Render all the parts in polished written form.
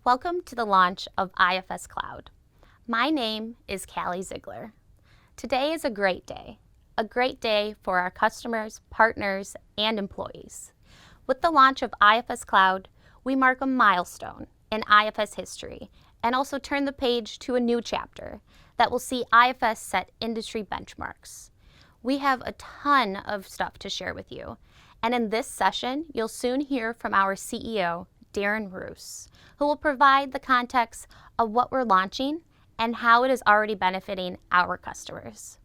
Welcome to the launch of IFS Cloud. My name is Callie Ziegler. Today is a great day for our customers, partners, and employees. With the launch of IFS Cloud, we mark a milestone in IFS history and also turn the page to a new chapter that will see IFS set industry benchmarks. We have a ton of stuff to share with you, and in this session, you'll soon hear from our CEO, Darren Roos, who will provide the context of what we're launching and how it is already benefiting our customers.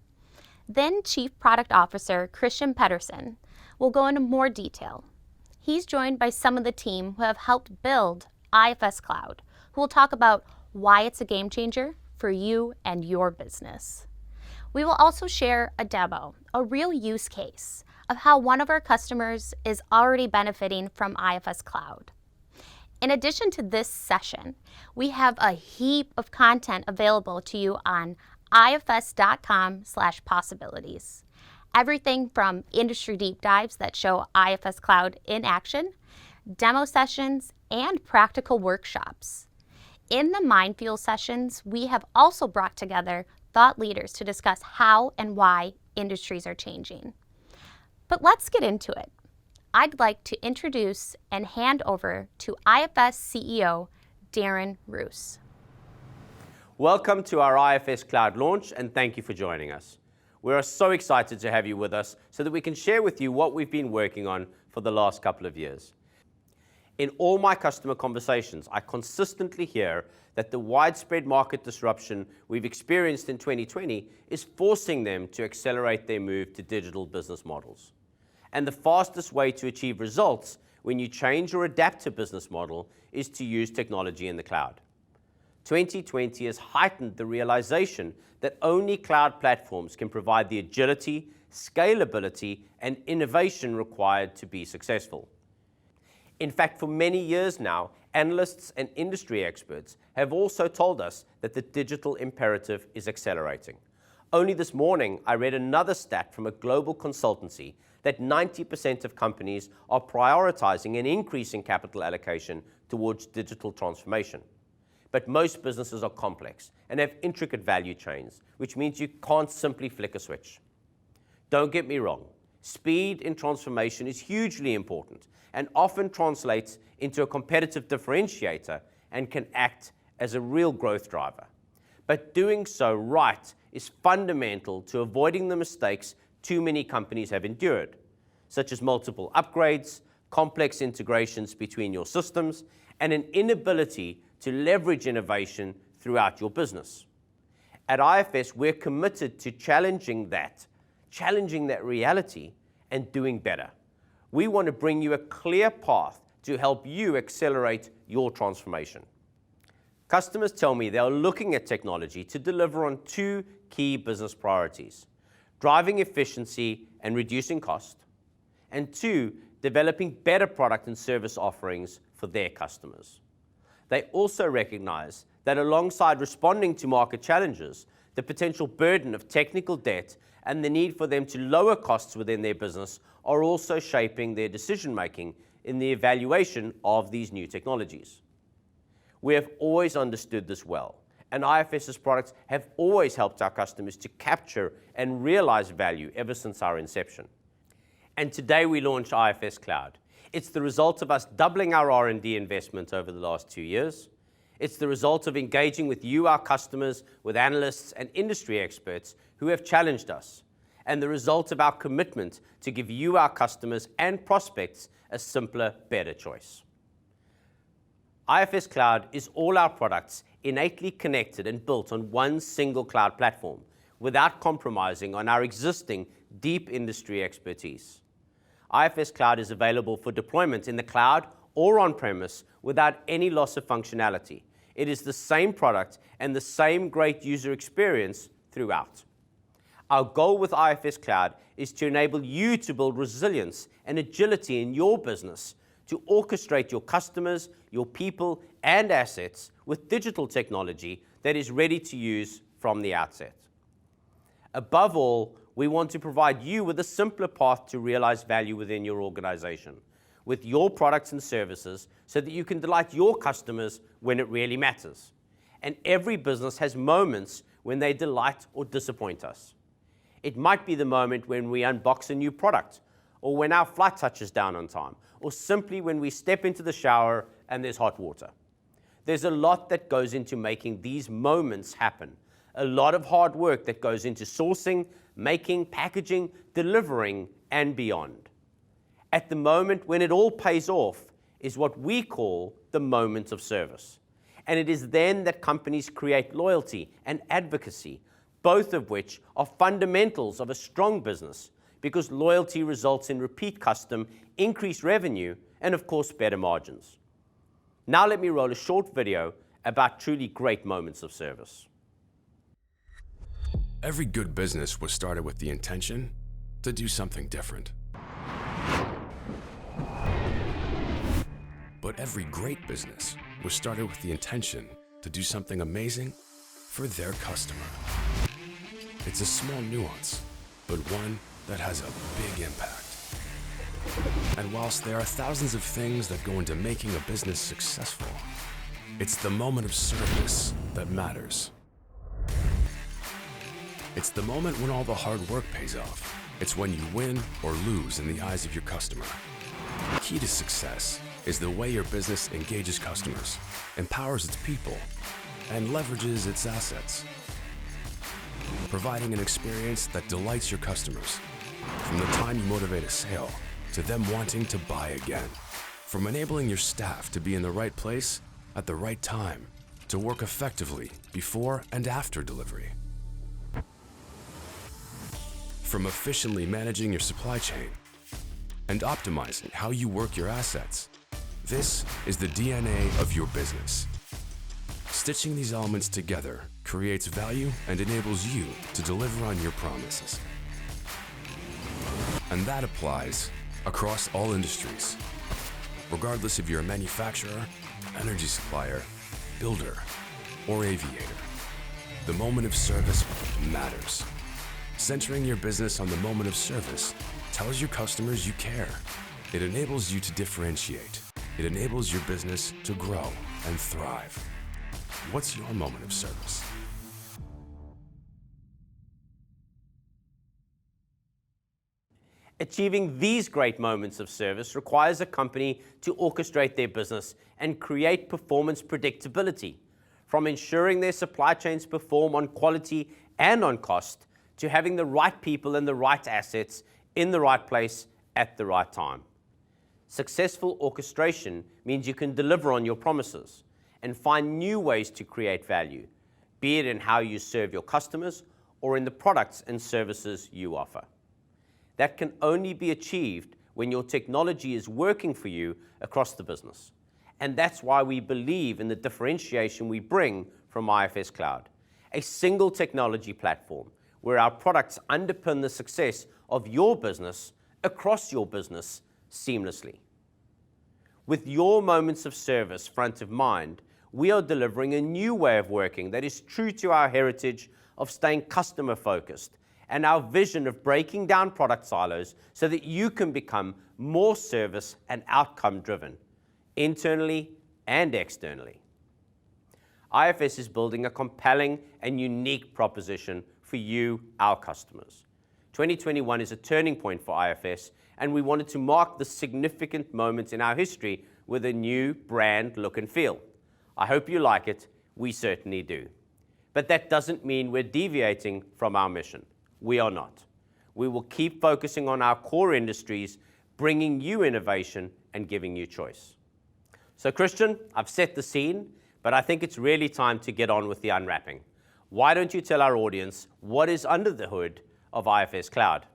Then Chief Product Officer Christian Pedersen will go into more detail. He's joined by some of the team who have helped build IFS Cloud, who will talk about why it's a game changer for you and your business. We will also share a demo, a real use case of how one of our customers is already benefiting from IFS Cloud. In addition to this session, we have a heap of content available to you on ifs.com/possibilities. Everything from industry deep dives that show IFS Cloud in action, demo sessions, and practical workshops. In the Mindfield sessions, we have also brought together thought leaders to discuss how and why industries are changing. But let's get into it. I'd like to introduce and hand over to IFS CEO Darren Roos. Welcome to our IFS Cloud launch, and thank you for joining us. We are so excited to have you with us so that we can share with you what we've been working on for the last couple of years. In all my customer conversations, I consistently hear that the widespread market disruption we've experienced in 2020 is forcing them to accelerate their move to digital business models. And the fastest way to achieve results when you change or adapt a business model is to use technology in the cloud. 2020 has heightened the realization that only cloud platforms can provide the agility, scalability, and innovation required to be successful. In fact, for many years now, analysts and industry experts have also told us that the digital imperative is accelerating. Only this morning, I read another stat from a global consultancy that 90% of companies are prioritizing an increase in capital allocation towards digital transformation. But most businesses are complex and have intricate value chains, which means you can't simply flick a switch. Don't get me wrong, speed in transformation is hugely important and often translates into a competitive differentiator and can act as a real growth driver. But doing so right is fundamental to avoiding the mistakes too many companies have endured, such as multiple upgrades, complex integrations between your systems, and an inability to leverage innovation throughout your business. At IFS, we're committed to challenging that reality and doing better. We want to bring you a clear path to help you accelerate your transformation. Customers tell me they are looking at technology to deliver on two key business priorities: driving efficiency and reducing cost, and two, developing better product and service offerings for their customers. They also recognize that alongside responding to market challenges, the potential burden of technical debt and the need for them to lower costs within their business are also shaping their decision-making in the evaluation of these new technologies. We have always understood this well, and IFS's products have always helped our customers to capture and realize value ever since our inception. And today we launch IFS Cloud. It's the result of us doubling our R&D investment over the last 2 years. It's the result of engaging with you, our customers, with analysts and industry experts who have challenged us, and the result of our commitment to give you, our customers, and prospects a simpler, better choice. IFS Cloud is all our products innately connected and built on one single cloud platform without compromising on our existing deep industry expertise. IFS Cloud is available for deployment in the cloud or on-premise without any loss of functionality. It is the same product and the same great user experience throughout. Our goal with IFS Cloud is to enable you to build resilience and agility in your business, to orchestrate your customers, your people, and assets with digital technology that is ready to use from the outset. Above all, we want to provide you with a simpler path to realize value within your organization. with your products and services so that you can delight your customers when it really matters. And every business has moments when they delight or disappoint us. It might be the moment when we unbox a new product, or when our flight touches down on time, or simply when we step into the shower and there's hot water. There's a lot that goes into making these moments happen. A lot of hard work that goes into sourcing, making, packaging, delivering, and beyond. At the moment when it all pays off is what we call the moment of service. And it is then that companies create loyalty and advocacy, both of which are fundamentals of a strong business, because loyalty results in repeat custom, increased revenue, and of course, better margins. Now let me roll a short video about truly great moments of service. Every good business was started with the intention to do something different. But every great business was started with the intention to do something amazing for their customer. It's a small nuance, but one that has a big impact. And whilst there are thousands of things that go into making a business successful, it's the moment of service that matters. It's the moment when all the hard work pays off. It's when you win or lose in the eyes of your customer. The key to success is the way your business engages customers, empowers its people, and leverages its assets. Providing an experience that delights your customers, from the time you motivate a sale to them wanting to buy again. From enabling your staff to be in the right place at the right time, to work effectively before and after delivery. From efficiently managing your supply chain and optimizing how you work your assets. This is the DNA of your business. Stitching these elements together creates value and enables you to deliver on your promises. And that applies across all industries, regardless if you're a manufacturer, energy supplier, builder, or aviator. The moment of service matters. Centering your business on the moment of service tells your customers you care. It enables you to differentiate. It enables your business to grow and thrive. What's your moment of service? Achieving these great moments of service requires a company to orchestrate their business and create performance predictability, from ensuring their supply chains perform on quality and on cost, to having the right people and the right assets in the right place at the right time. Successful orchestration means you can deliver on your promises and find new ways to create value, be it in how you serve your customers or in the products and services you offer. That can only be achieved when your technology is working for you across the business. And that's why we believe in the differentiation we bring from IFS Cloud, a single technology platform where our products underpin the success of your business across your business seamlessly. With your moments of service front of mind, we are delivering a new way of working that is true to our heritage of staying customer-focused and our vision of breaking down product silos so that you can become more service and outcome-driven, internally and externally. IFS is building a compelling and unique proposition for you, our customers. 2021 is a turning point for IFS, and we wanted to mark the significant moment in our history with a new brand look and feel. I hope you like it. We certainly do. But that doesn't mean we're deviating from our mission. We are not. We will keep focusing on our core industries, bringing you innovation and giving you choice. So Christian, I've set the scene, but I think it's really time to get on with the unwrapping. Why don't you tell our audience what is under the hood of IFS Cloud?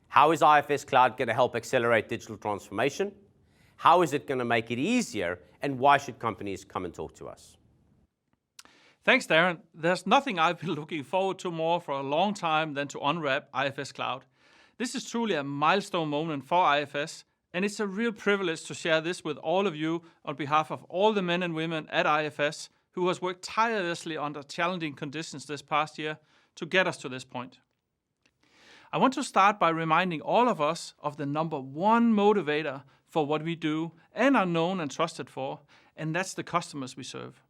How is IFS Cloud going to help accelerate digital transformation? How is it going to make it easier? And why should companies come and talk to us? Thanks, Darren. There's nothing I've been looking forward to more for a long time than to unwrap IFS Cloud. This is truly a milestone moment for IFS, and it's a real privilege to share this with all of you on behalf of all the men and women at IFS who has worked tirelessly under challenging conditions this past year to get us to this point. I want to start by reminding all of us of the number one motivator for what we do and are known and trusted for, and that's the customers we serve.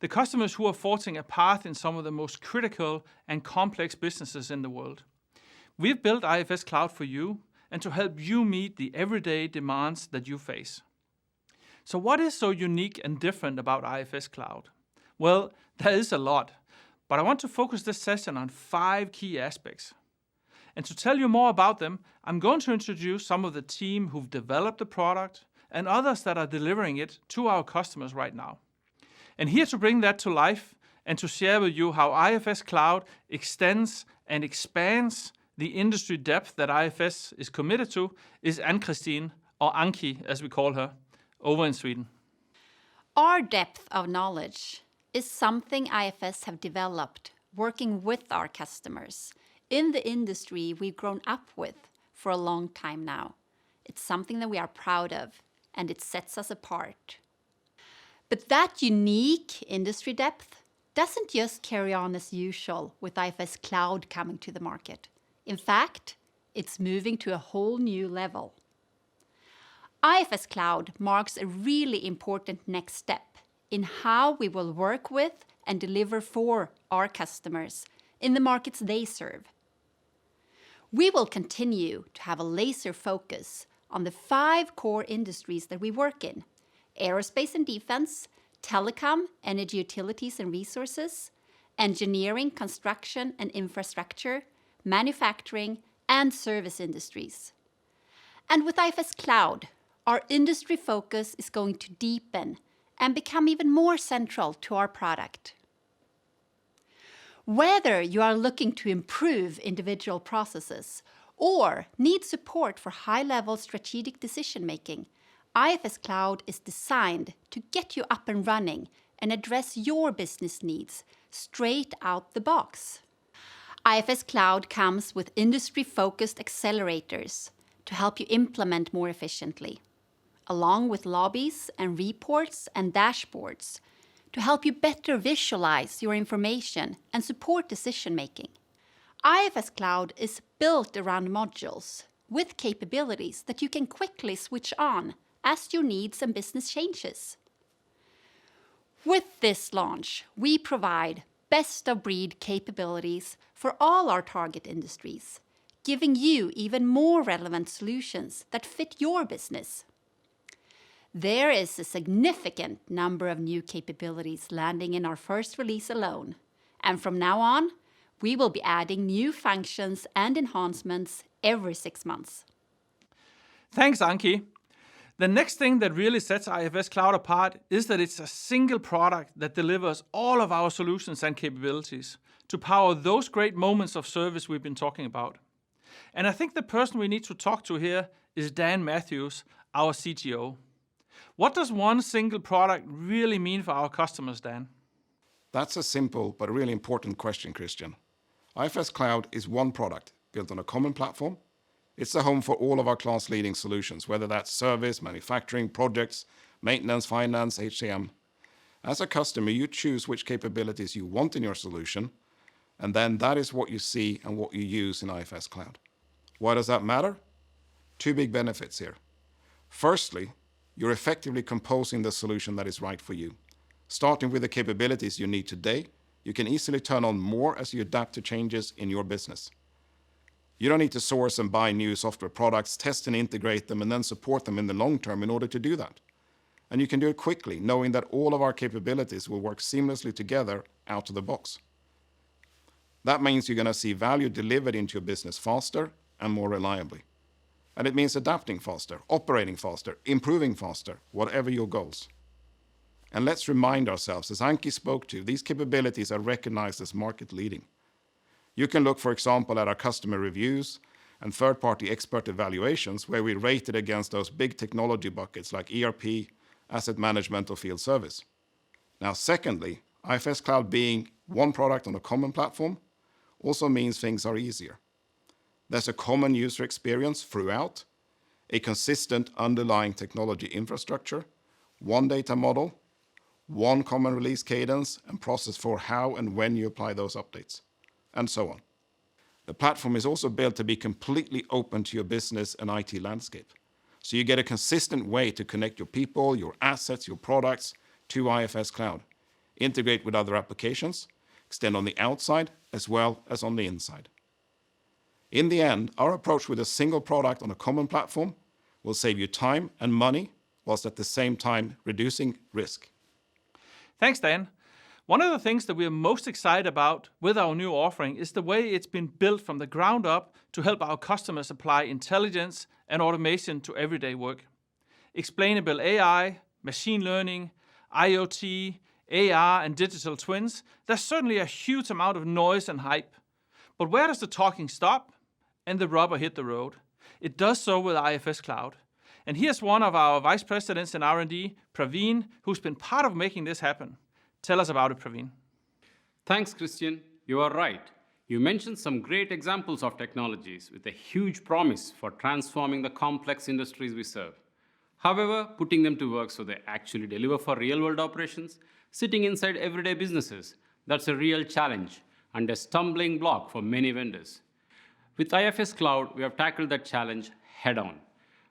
The customers who are forging a path in some of the most critical and complex businesses in the world. We've built IFS Cloud for you and to help you meet the everyday demands that you face. So what is so unique and different about IFS Cloud? Well, there is a lot, but I want to focus this session on 5 key aspects. And to tell you more about them, I'm going to introduce some of the team who've developed the product and others that are delivering it to our customers right now. And here to bring that to life and to share with you how IFS Cloud extends and expands the industry depth that IFS is committed to is Ann-Christine, or Anki as we call her, over in Sweden. Our depth of knowledge is something IFS have developed working with our customers in the industry we've grown up with for a long time now. It's something that we are proud of, and it sets us apart. But that unique industry depth doesn't just carry on as usual with IFS Cloud coming to the market. In fact, it's moving to a whole new level. IFS Cloud marks a really important next step in how we will work with and deliver for our customers in the markets they serve. We will continue to have a laser focus on the 5 core industries that we work in: aerospace and defense, telecom, energy utilities and resources, engineering, construction and infrastructure, manufacturing, and service industries. And with IFS Cloud, our industry focus is going to deepen and become even more central to our product. Whether you are looking to improve individual processes or need support for high-level strategic decision-making, IFS Cloud is designed to get you up and running and address your business needs straight out the box. IFS Cloud comes with industry-focused accelerators to help you implement more efficiently, along with lobbies and reports and dashboards to help you better visualize your information and support decision-making. IFS Cloud is built around modules with capabilities that you can quickly switch on as your needs and business changes. With this launch, we provide best-of-breed capabilities for all our target industries, giving you even more relevant solutions that fit your business. There is a significant number of new capabilities landing in our first release alone, and from now on, we will be adding new functions and enhancements every 6 months. Thanks, Anki. The next thing that really sets IFS Cloud apart is that it's a single product that delivers all of our solutions and capabilities to power those great moments of service we've been talking about. And I think the person we need to talk to here is Dan Matthews, our CTO. What does one single product really mean for our customers, Dan? That's a simple but really important question, Christian. IFS Cloud is one product built on a common platform. It's the home for all of our class-leading solutions, whether that's service, manufacturing, projects, maintenance, finance, HCM. As a customer, you choose which capabilities you want in your solution, and then that is what you see and what you use in IFS Cloud. Why does that matter? 2 big benefits here. Firstly, you're effectively composing the solution that is right for you. Starting with the capabilities you need today, you can easily turn on more as you adapt to changes in your business. You don't need to source and buy new software products, test and integrate them, and then support them in the long term in order to do that. And you can do it quickly, knowing that all of our capabilities will work seamlessly together out of the box. That means you're going to see value delivered into your business faster and more reliably. And it means adapting faster, operating faster, improving faster, whatever your goals. And let's remind ourselves, as Anki spoke to, these capabilities are recognized as market leading. You can look, for example, at our customer reviews and third-party expert evaluations where we rated against those big technology buckets like ERP, asset management, or field service. Now, secondly, IFS Cloud being one product on a common platform also means things are easier. There's a common user experience throughout, a consistent underlying technology infrastructure, one data model, one common release cadence and process for how and when you apply those updates, and so on. The platform is also built to be completely open to your business and IT landscape. So you get a consistent way to connect your people, your assets, your products to IFS Cloud. Integrate with other applications, extend on the outside as well as on the inside. In the end, our approach with a single product on a common platform will save you time and money, whilst at the same time reducing risk. Thanks, Dan. One of the things that we are most excited about with our new offering is the way it's been built from the ground up to help our customers apply intelligence and automation to everyday work. Explainable AI, machine learning, IoT, AR, and digital twins, there's certainly a huge amount of noise and hype. But where does the talking stop and the rubber hit the road? It does so with IFS Cloud. And here's one of our vice presidents in R&D, Praveen, who's been part of making this happen. Tell us about it, Praveen. Thanks, Christian. You are right. You mentioned some great examples of technologies with a huge promise for transforming the complex industries we serve. However, putting them to work so they actually deliver for real-world operations, sitting inside everyday businesses, that's a real challenge and a stumbling block for many vendors. With IFS Cloud, we have tackled that challenge head-on.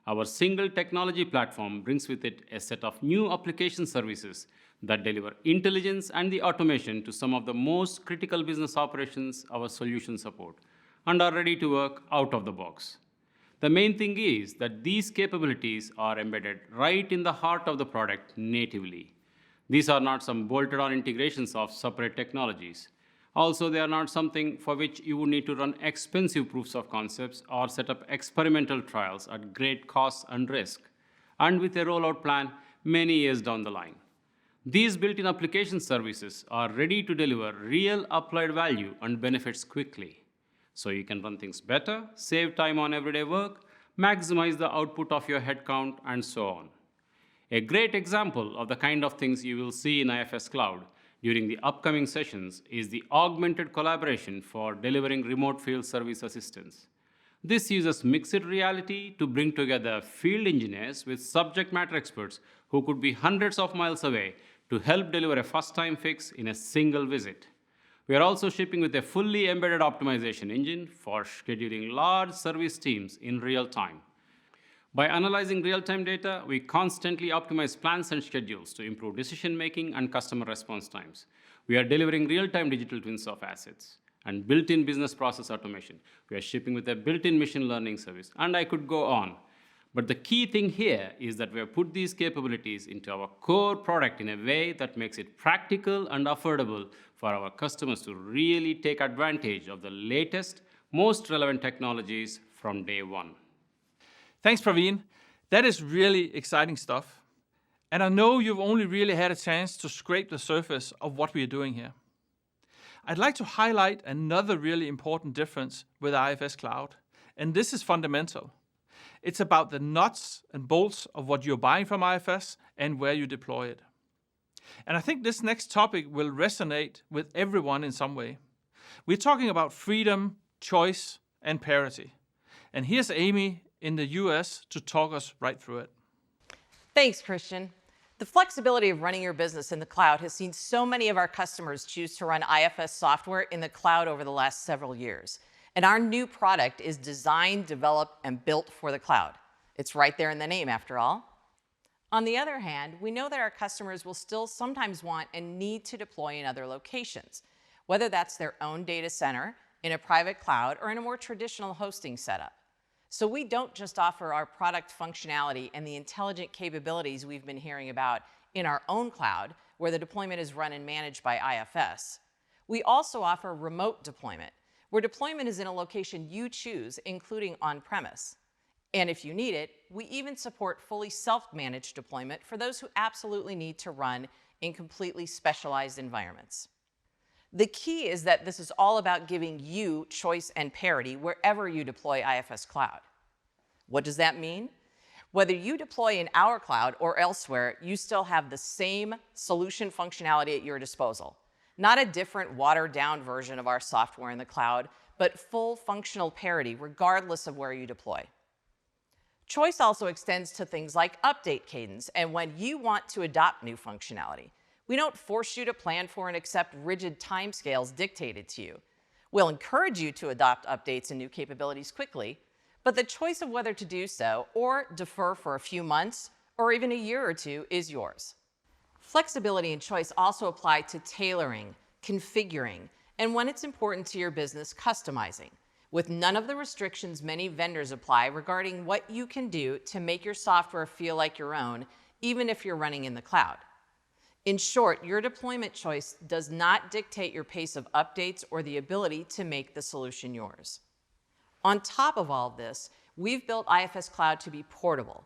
Our single technology platform brings with it a set of new application services that deliver intelligence and the automation to some of the most critical business operations our solutions support and are ready to work out of the box. The main thing is that these capabilities are embedded right in the heart of the product natively. These are not some bolted-on integrations of separate technologies. Also, they are not something for which you would need to run expensive proofs of concepts or set up experimental trials at great cost and risk, and with a rollout plan many years down the line. These built-in application services are ready to deliver real applied value and benefits quickly. So you can run things better, save time on everyday work, maximize the output of your headcount, and so on. A great example of the kind of things you will see in IFS Cloud during the upcoming sessions is the augmented collaboration for delivering remote field service assistance. This uses mixed reality to bring together field engineers with subject matter experts who could be hundreds of miles away to help deliver a first-time fix in a single visit. We are also shipping with a fully embedded optimization engine for scheduling large service teams in real time. By analyzing real-time data, we constantly optimize plans and schedules to improve decision-making and customer response times. We are delivering real-time digital twins of assets and built-in business process automation. We are shipping with a built-in machine learning service, and I could go on. But the key thing here is that we have put these capabilities into our core product in a way that makes it practical and affordable for our customers to really take advantage of the latest, most relevant technologies from day one. Thanks, Praveen. That is really exciting stuff. And I know you've only really had a chance to scrape the surface of what we are doing here. I'd like to highlight another really important difference with IFS Cloud, and this is fundamental. It's about the nuts and bolts of what you're buying from IFS and where you deploy it. And I think this next topic will resonate with everyone in some way. We're talking about freedom, choice, and parity. And here's Amy in the US to talk us right through it. Thanks, Christian. The flexibility of running your business in the cloud has seen so many of our customers choose to run IFS software in the cloud over the last several years. And our new product is designed, developed, and built for the cloud. It's right there in the name, after all. On the other hand, we know that our customers will still sometimes want and need to deploy in other locations, whether that's their own data center, in a private cloud, or in a more traditional hosting setup. So we don't just offer our product functionality and the intelligent capabilities we've been hearing about in our own cloud, where the deployment is run and managed by IFS. We also offer remote deployment, where deployment is in a location you choose, including on-premise. And if you need it, we even support fully self-managed deployment for those who absolutely need to run in completely specialized environments. The key is that this is all about giving you choice and parity wherever you deploy IFS Cloud. What does that mean? Whether you deploy in our cloud or elsewhere, you still have the same solution functionality at your disposal. Not a different watered-down version of our software in the cloud, but full functional parity regardless of where you deploy. Choice also extends to things like update cadence and when you want to adopt new functionality. We don't force you to plan for and accept rigid timescales dictated to you. We'll encourage you to adopt updates and new capabilities quickly, But the choice of whether to do so or defer for a few months or even a year or two is yours. Flexibility and choice also apply to tailoring, configuring, and when it's important to your business, customizing, with none of the restrictions many vendors apply regarding what you can do to make your software feel like your own, even if you're running in the cloud. In short, your deployment choice does not dictate your pace of updates or the ability to make the solution yours. On top of all of this, we've built IFS Cloud to be portable.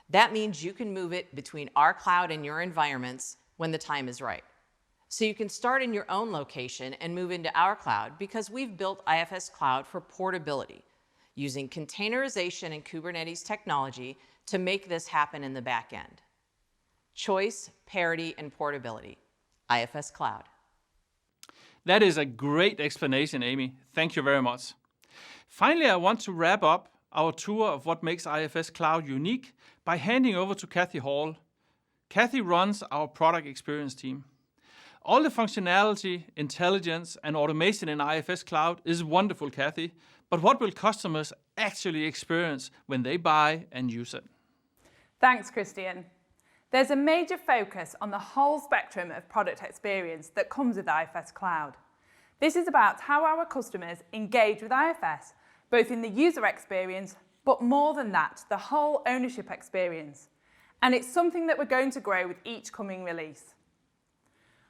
That means you can move it between our cloud and your environments when the time is right. So you can start in your own location and move into our cloud because we've built IFS Cloud for portability, using containerization and Kubernetes technology to make this happen in the back end. Choice, parity, and portability. IFS Cloud. That is a great explanation, Amy. Thank you very much. Finally, I want to wrap up our tour of what makes IFS Cloud unique by handing over to Kathy Hall. Kathy runs our product experience team. All the functionality, intelligence, and automation in IFS Cloud is wonderful, Kathy, but what will customers actually experience when they buy and use it? Thanks, Christian. There's a major focus on the whole spectrum of product experience that comes with IFS Cloud. This is about how our customers engage with IFS, both in the user experience, but more than that, the whole ownership experience. And it's something that we're going to grow with each coming release.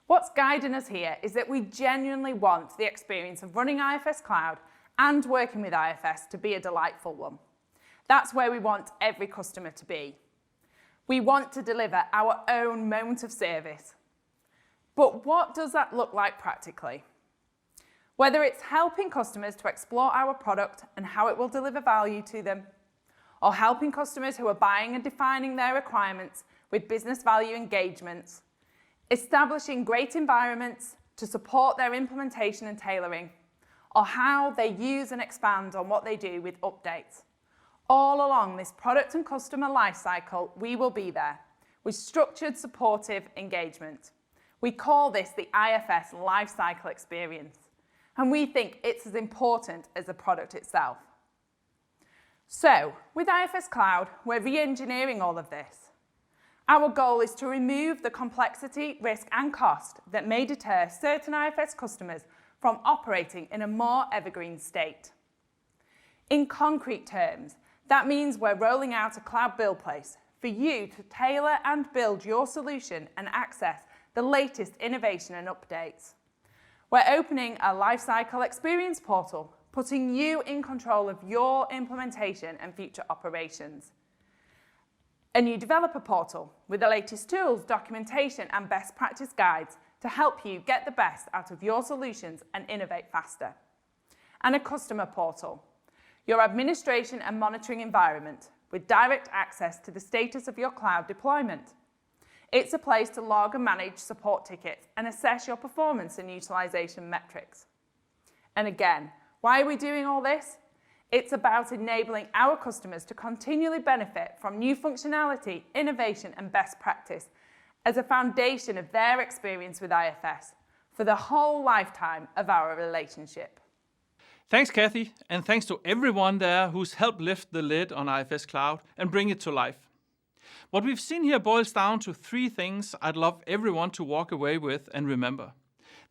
What's guiding us here is that we genuinely want the experience of running IFS Cloud and working with IFS to be a delightful one. That's where we want every customer to be. We want to deliver our own moment of service. But what does that look like practically? Whether it's helping customers to explore our product and how it will deliver value to them, or helping customers who are buying and defining their requirements with business value engagements, establishing great environments to support their implementation and tailoring, or how they use and expand on what they do with updates. All along this product and customer lifecycle, we will be there with structured, supportive engagement. We call this the IFS Lifecycle Experience, and we think it's as important as the product itself. So, with IFS Cloud, we're re-engineering all of this. Our goal is to remove the complexity, risk, and cost that may deter certain IFS customers from operating in a more evergreen state. In concrete terms, that means we're rolling out a cloud build place for you to tailor and build your solution and access the latest innovation and updates. We're opening a Lifecycle Experience portal, putting you in control of your implementation and future operations. A new developer portal with the latest tools, documentation, and best practice guides to help you get the best out of your solutions and innovate faster. And a customer portal, your administration and monitoring environment with direct access to the status of your cloud deployment. It's a place to log and manage support tickets and assess your performance and utilization metrics. And again, why are we doing all this? It's about enabling our customers to continually benefit from new functionality, innovation, and best practice as a foundation of their experience with IFS for the whole lifetime of our relationship. Thanks, Kathy, and thanks to everyone there who's helped lift the lid on IFS Cloud and bring it to life. What we've seen here boils down to 3 things I'd love everyone to walk away with and remember.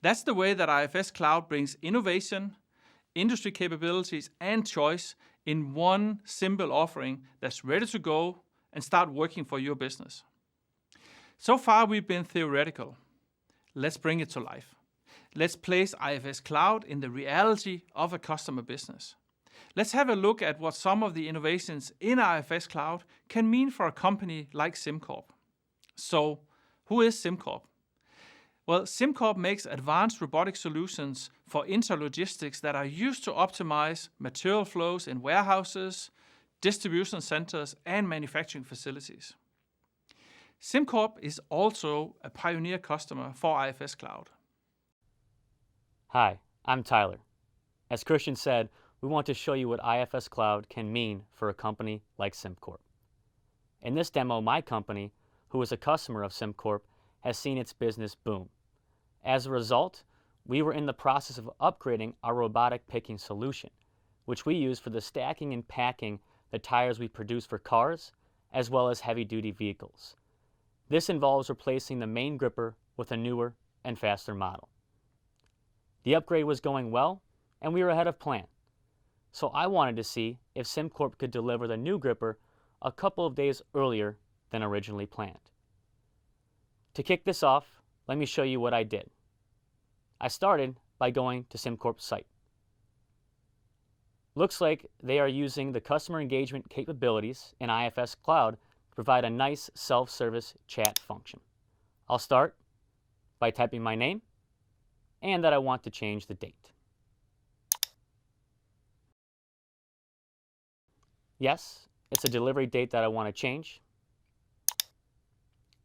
That's the way that IFS Cloud brings innovation, industry capabilities, and choice in one simple offering that's ready to go and start working for your business. So far, we've been theoretical. Let's bring it to life. Let's place IFS Cloud in the reality of a customer business. Let's have a look at what some of the innovations in IFS Cloud can mean for a company like SimCorp. So, who is SimCorp? Well, SimCorp makes advanced robotic solutions for interlogistics that are used to optimize material flows in warehouses, distribution centers, and manufacturing facilities. SimCorp is also a pioneer customer for IFS Cloud. Hi, I'm Tyler. As Christian said, we want to show you what IFS Cloud can mean for a company like SimCorp. In this demo, my company, who is a customer of SimCorp, has seen its business boom. As a result, we were in the process of upgrading our robotic picking solution, which we use for the stacking and packing the tires we produce for cars, as well as heavy-duty vehicles. This involves replacing the main gripper with a newer and faster model. The upgrade was going well, and we were ahead of plan. So I wanted to see if SimCorp could deliver the new gripper a couple of days earlier than originally planned. To kick this off, let me show you what I did. I started by going to SimCorp's site. Looks like they are using the customer engagement capabilities in IFS Cloud to provide a nice self-service chat function. I'll start by typing my name and that I want to change the date. Yes, it's a delivery date that I want to change,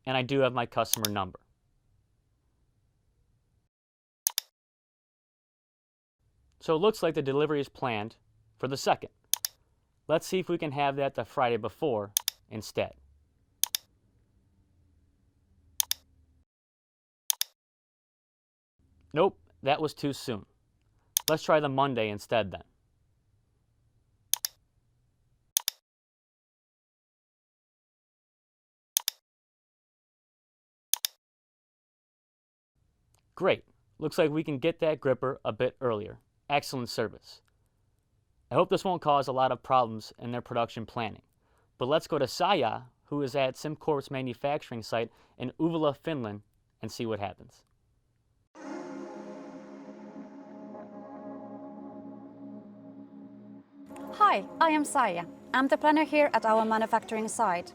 and I do have my customer number. So it looks like the delivery is planned for the 2nd. Let's see if we can have that the Friday before instead. Nope, that was too soon. Let's try the Monday instead then. Great, looks like we can get that gripper a bit earlier. Excellent service. I hope this won't cause a lot of problems in their production planning. But let's go to Saya, who is at SimCorp's manufacturing site in Uvala, Finland, and see what happens. Hi, I am Saya. I'm the planner here at our manufacturing site.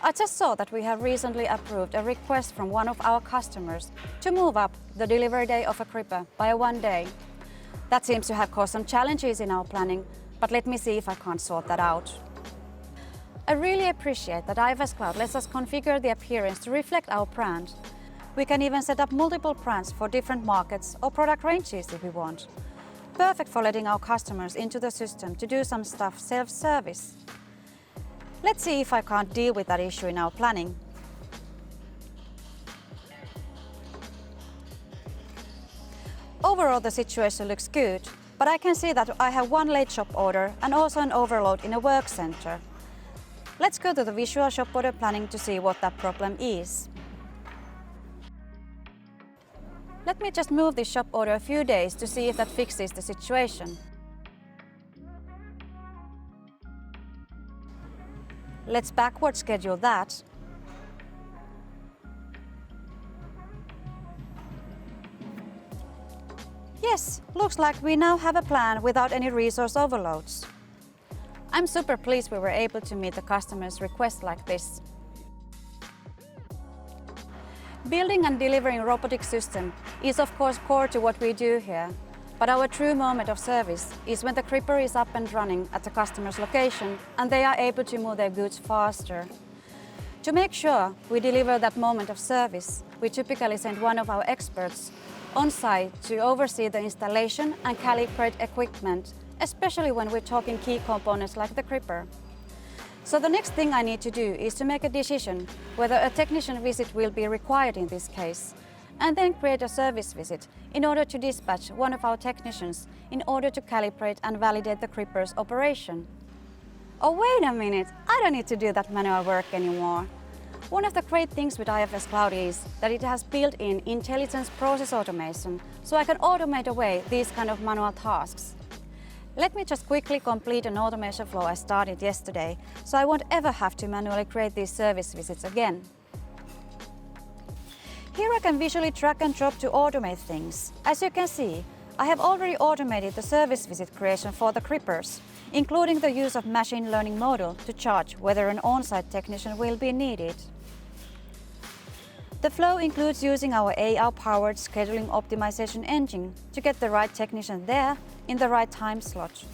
I just saw that we have recently approved a request from one of our customers to move up the delivery day of a gripper by 1 day. That seems to have caused some challenges in our planning, but let me see if I can't sort that out. I really appreciate that IFS Cloud lets us configure the appearance to reflect our brand. We can even set up multiple brands for different markets or product ranges if we want. Perfect for letting our customers into the system to do some stuff self-service. Let's see if I can't deal with that issue in our planning. Overall, the situation looks good, but I can see that I have one late shop order and also an overload in a work center. Let's go to the visual shop order planning to see what that problem is. Let me just move this shop order a few days to see if that fixes the situation. Let's backward schedule that. Yes, looks like we now have a plan without any resource overloads. I'm super pleased we were able to meet the customer's request like this. Building and delivering a robotic system is of course core to what we do here, but our true moment of service is when the gripper is up and running at the customer's location and they are able to move their goods faster. To make sure we deliver that moment of service, we typically send one of our experts on site to oversee the installation and calibrate equipment, especially when we're talking key components like the gripper. So the next thing I need to do is to make a decision whether a technician visit will be required in this case, and then create a service visit in order to dispatch one of our technicians in order to calibrate and validate the gripper's operation. Oh, wait a minute, I don't need to do that manual work anymore. One of the great things with IFS Cloud is that it has built-in intelligence process automation, so I can automate away these kind of manual tasks. Let me just quickly complete an automation flow I started yesterday, so I won't ever have to manually create these service visits again. Here I can visually drag and drop to automate things. As you can see, I have already automated the service visit creation for the grippers, including the use of machine learning model to judge whether an on-site technician will be needed. The flow includes using our AI-powered scheduling optimization engine to get the right technician there in the right time slot.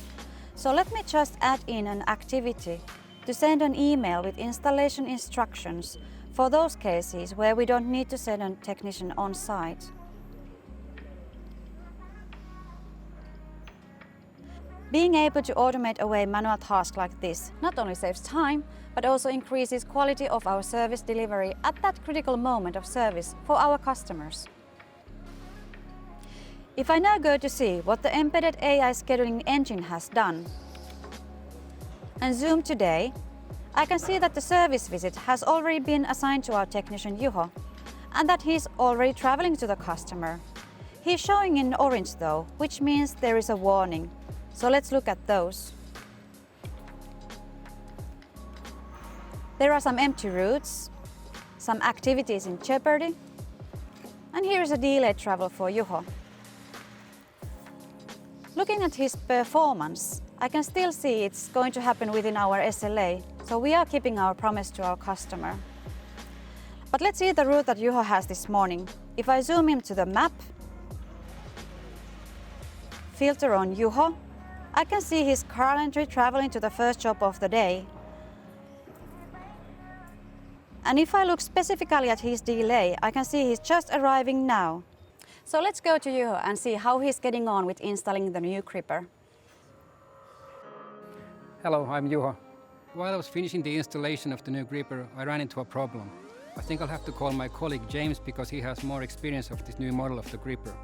So let me just add in an activity to send an email with installation instructions for those cases where we don't need to send a technician on site. Being able to automate away manual tasks like this not only saves time, but also increases quality of our service delivery at that critical moment of service for our customers. If I now go to see what the embedded AI scheduling engine has done and zoom today, I can see that the service visit has already been assigned to our technician Juho and that he's already traveling to the customer. He's showing in orange though, which means there is a warning. So let's look at those. There are some empty routes, some activities in jeopardy, and here is a delayed travel for Juho. Looking at his performance, I can still see it's going to happen within our SLA, so we are keeping our promise to our customer. But let's see the route that Juho has this morning. If I zoom into the map, filter on Juho, I can see he's currently traveling to the first job of the day. And if I look specifically at his delay, I can see he's just arriving now. So let's go to Juho and see how he's getting on with installing the new gripper. Hello, I'm Juho. While I was finishing the installation of the new gripper, I ran into a problem. I think I'll have to call my colleague James because he has more experience of this new model of the gripper.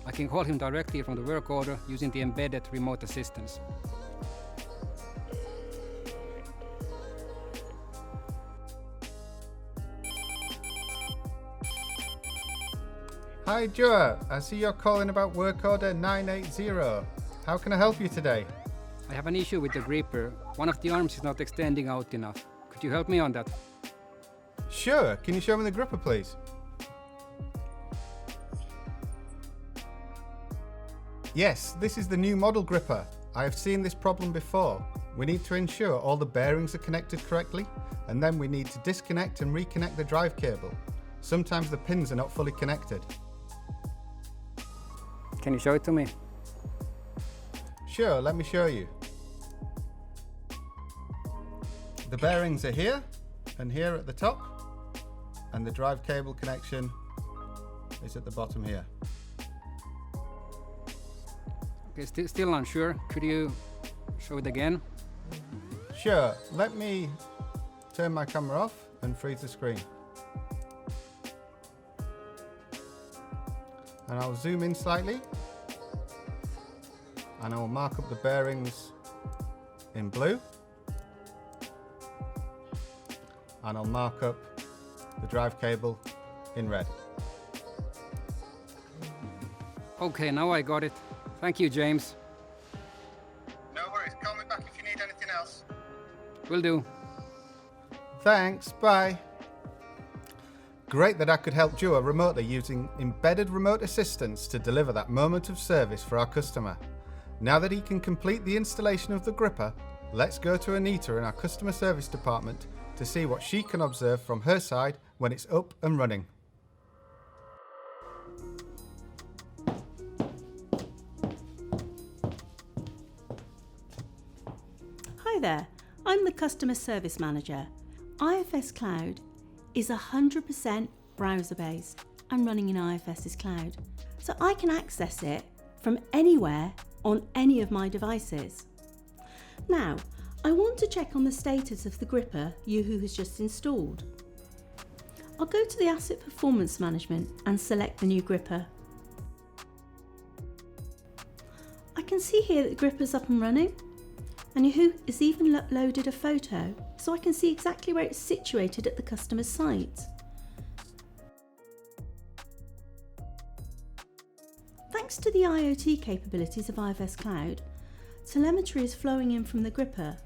I can call him directly from the work order using the embedded remote assistance. Hi Joe, I see you're calling about work order 980. How can I help you today? I have an issue with the gripper. One of the arms is not extending out enough. Could you help me on that? Sure, can you show me the gripper please? Yes, this is the new model gripper. I have seen this problem before. We need to ensure all the bearings are connected correctly, and then we need to disconnect and reconnect the drive cable. Sometimes the pins are not fully connected. Can you show it to me? Sure, let me show you. The bearings are here and here at the top, and the drive cable connection is at the bottom here. Okay, still unsure. Could you show it again? Sure, let me turn my camera off and freeze the screen. And I'll zoom in slightly, and I will mark up the bearings in blue, and I'll mark up the drive cable in red. Okay, now I got it. Thank you, James. No worries, call me back if you need anything else. Will do. Thanks, bye. Great that I could help Joe remotely using embedded remote assistance to deliver that moment of service for our customer. Now that he can complete the installation of the gripper, let's go to Anita in our customer service department to see what she can observe from her side when it's up and running. Hi there, I'm the Customer Service Manager. IFS Cloud is 100% browser-based and running in IFS's cloud, so I can access it from anywhere on any of my devices. Now, I want to check on the status of the gripper Juho has just installed. I'll go to the Asset Performance Management and select the new gripper. I can see here that the gripper's up and running, and Juho has even uploaded a photo so I can see exactly where it's situated at the customer's site. Thanks to the IoT capabilities of IFS Cloud, telemetry is flowing in from the gripper.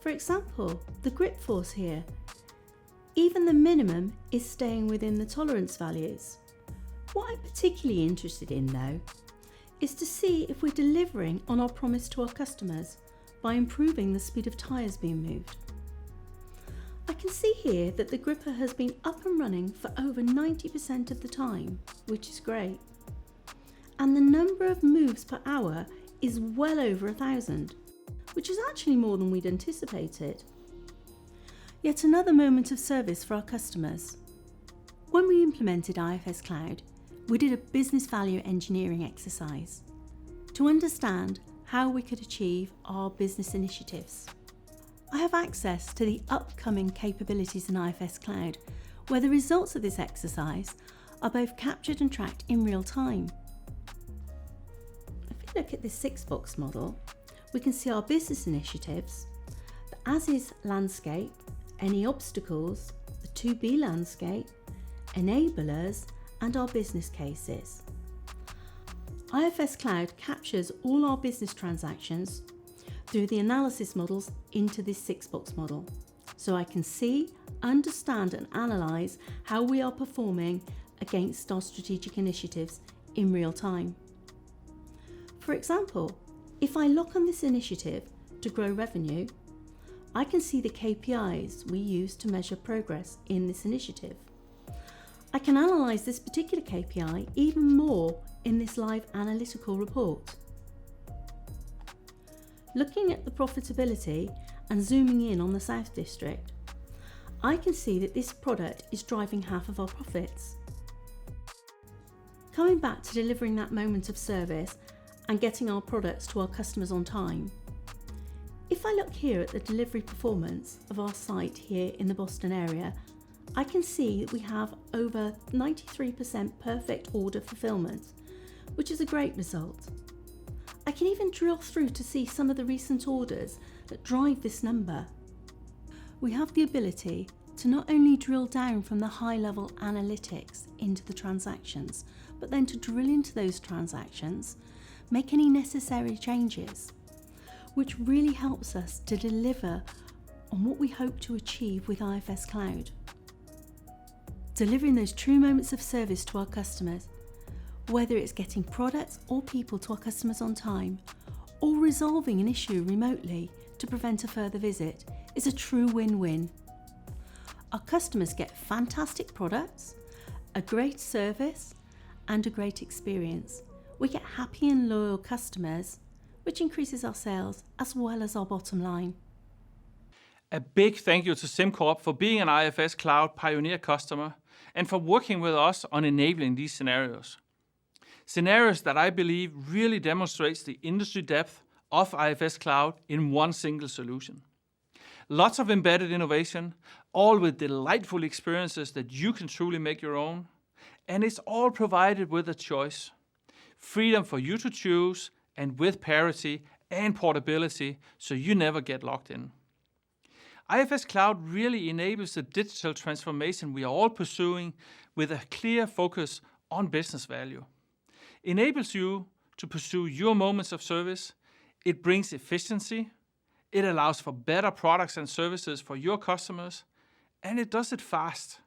For example, the grip force here, even the minimum is staying within the tolerance values. What I'm particularly interested in though, is to see if we're delivering on our promise to our customers by improving the speed of tyres being moved. I can see here that the gripper has been up and running for over 90% of the time, which is great. And the number of moves per hour is well over 1,000, which is actually more than we'd anticipated. Yet another moment of service for our customers. When we implemented IFS Cloud, we did a business value engineering exercise to understand how we could achieve our business initiatives. I have access to the upcoming capabilities in IFS Cloud, where the results of this exercise are both captured and tracked in real time. we look at this 6-box model, we can see our business initiatives, the as-is landscape, any obstacles, the to-be landscape, enablers, and our business cases. IFS Cloud captures all our business transactions through the analysis models into this 6-box model, so I can see, understand and analyse how we are performing against our strategic initiatives in real time. For example, if I look on this initiative to grow revenue, I can see the KPIs we use to measure progress in this initiative. I can analyse this particular KPI even more in this live analytical report. Looking at the profitability and zooming in on the South District, I can see that this product is driving half of our profits. Coming back to delivering that moment of service and getting our products to our customers on time, if I look here at the delivery performance of our site here in the Boston area, I can see that we have over 93% perfect order fulfillment, which is a great result. I can even drill through to see some of the recent orders that drive this number. We have the ability to not only drill down from the high-level analytics into the transactions, but then to drill into those transactions, make any necessary changes, which really helps us to deliver on what we hope to achieve with IFS Cloud. Delivering those true moments of service to our customers, whether it's getting products or people to our customers on time, or resolving an issue remotely to prevent a further visit, is a true win-win. Our customers get fantastic products, a great service, and a great experience. We get happy and loyal customers, which increases our sales as well as our bottom line. A big thank you to SimCorp for being an IFS Cloud pioneer customer and for working with us on enabling these scenarios. Scenarios that I believe really demonstrates the industry depth of IFS Cloud in one single solution. Lots of embedded innovation, all with delightful experiences that you can truly make your own. And it's all provided with a choice. Freedom for you to choose, and with Parity and Portability, so you never get locked in. IFS Cloud really enables the digital transformation we are all pursuing with a clear focus on business value. Enables you to pursue your moments of service. It brings efficiency. It allows for better products and services for your customers. And it does it fast.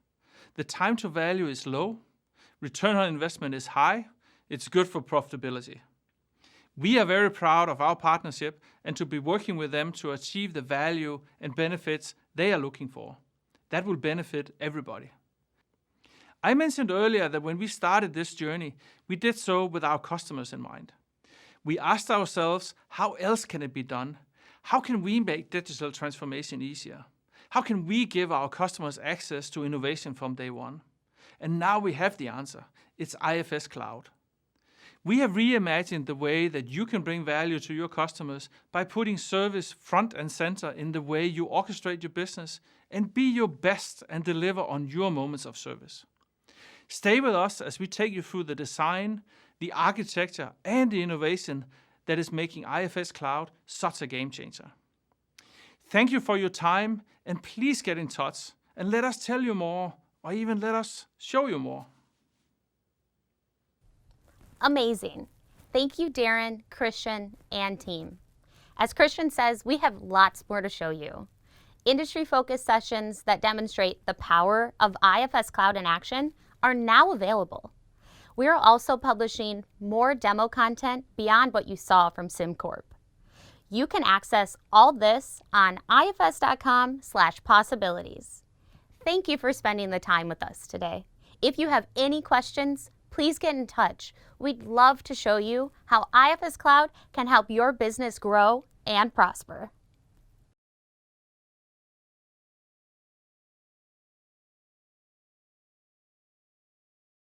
The time to value is low. Return on investment is high. It's good for profitability. We are very proud of our partnership and to be working with them to achieve the value and benefits they are looking for. That will benefit everybody. I mentioned earlier that when we started this journey, we did so with our customers in mind. We asked ourselves, how else can it be done? How can we make digital transformation easier? How can we give our customers access to innovation from day one? And now we have the answer. It's IFS Cloud. We have reimagined the way that you can bring value to your customers by putting service front and center in the way you orchestrate your business and be your best and deliver on your moments of service. Stay with us as we take you through the design, the architecture, and the innovation that is making IFS Cloud such a game changer. Thank you for your time, and please get in touch and let us tell you more, or even let us show you more. Amazing. Thank you, Darren, Christian, and team. As Christian says, we have lots more to show you. Industry-focused sessions that demonstrate the power of IFS Cloud in action are now available. We are also publishing more demo content beyond what you saw from SimCorp. You can access all this on ifs.com/possibilities. Thank you for spending the time with us today. If you have any questions, please get in touch. We'd love to show you how IFS Cloud can help your business grow and prosper.